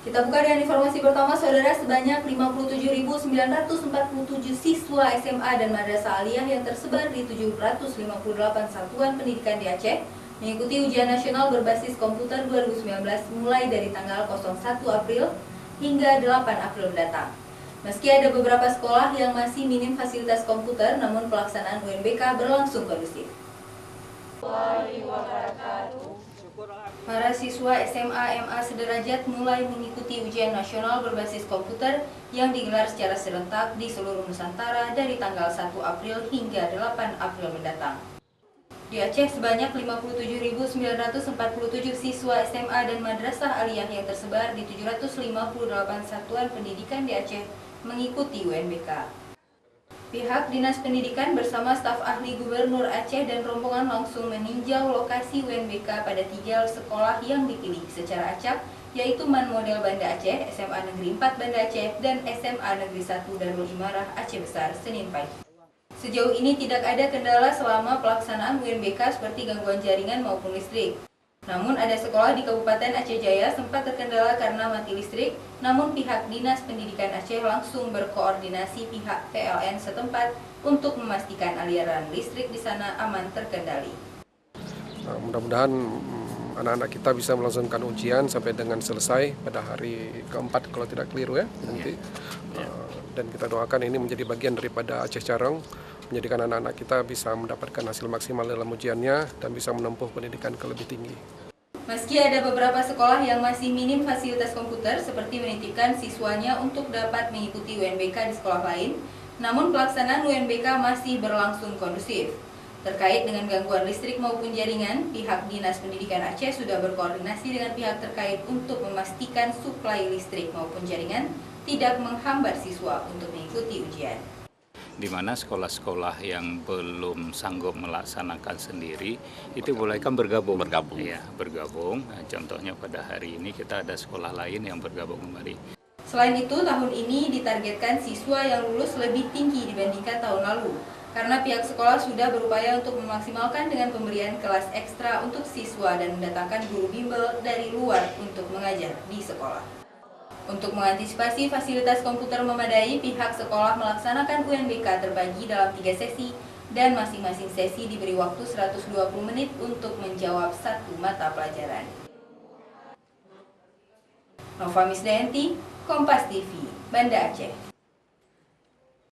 Kita buka dengan informasi pertama, saudara. Sebanyak 57.947 siswa SMA dan Madrasah Aliyah yang tersebar di 758 satuan pendidikan di Aceh mengikuti ujian nasional berbasis komputer 2019 mulai dari tanggal 01 April hingga 8 April mendatang. Meski ada beberapa sekolah yang masih minim fasilitas komputer, namun pelaksanaan UNBK berlangsung kondusif. Para siswa SMA MA sederajat mulai mengikuti ujian nasional berbasis komputer yang digelar secara serentak di seluruh Nusantara dari tanggal 1 April hingga 8 April mendatang. Di Aceh, sebanyak 57.947 siswa SMA dan Madrasah Aliyah yang tersebar di 758 satuan pendidikan di Aceh mengikuti UNBK. Pihak Dinas Pendidikan bersama staf ahli Gubernur Aceh dan rombongan langsung meninjau lokasi UNBK pada 3 sekolah yang dipilih secara acak, yaitu MAN Model Banda Aceh, SMA Negeri 4 Banda Aceh, dan SMA Negeri 1 Darul Imarah Aceh Besar, Senin pagi. Sejauh ini tidak ada kendala selama pelaksanaan UNBK seperti gangguan jaringan maupun listrik. Namun ada sekolah di Kabupaten Aceh Jaya sempat terkendala karena mati listrik, namun pihak Dinas Pendidikan Aceh langsung berkoordinasi pihak PLN setempat untuk memastikan aliran listrik di sana aman terkendali. Mudah-mudahan anak-anak kita bisa melangsungkan ujian sampai dengan selesai pada hari keempat kalau tidak keliru ya nanti. Dan kita doakan ini menjadi bagian daripada Aceh Carong, menjadikan anak-anak kita bisa mendapatkan hasil maksimal dalam ujiannya dan bisa menempuh pendidikan ke lebih tinggi. Meski ada beberapa sekolah yang masih minim fasilitas komputer seperti menitipkan siswanya untuk dapat mengikuti UNBK di sekolah lain, namun pelaksanaan UNBK masih berlangsung kondusif. Terkait dengan gangguan listrik maupun jaringan, pihak Dinas Pendidikan Aceh sudah berkoordinasi dengan pihak terkait untuk memastikan suplai listrik maupun jaringan tidak menghambat siswa untuk mengikuti ujian. Di mana sekolah-sekolah yang belum sanggup melaksanakan sendiri itu boleh kan bergabung. Ya, bergabung. Nah, contohnya pada hari ini kita ada sekolah lain yang bergabung kembali. Selain itu, tahun ini ditargetkan siswa yang lulus lebih tinggi dibandingkan tahun lalu, karena pihak sekolah sudah berupaya untuk memaksimalkan dengan pemberian kelas ekstra untuk siswa dan mendatangkan guru bimbel dari luar untuk mengajar di sekolah. Untuk mengantisipasi fasilitas komputer memadai, pihak sekolah melaksanakan UNBK terbagi dalam 3 sesi dan masing-masing sesi diberi waktu 120 menit untuk menjawab 1 mata pelajaran. Nova Misdayanti, Kompas TV, Banda Aceh.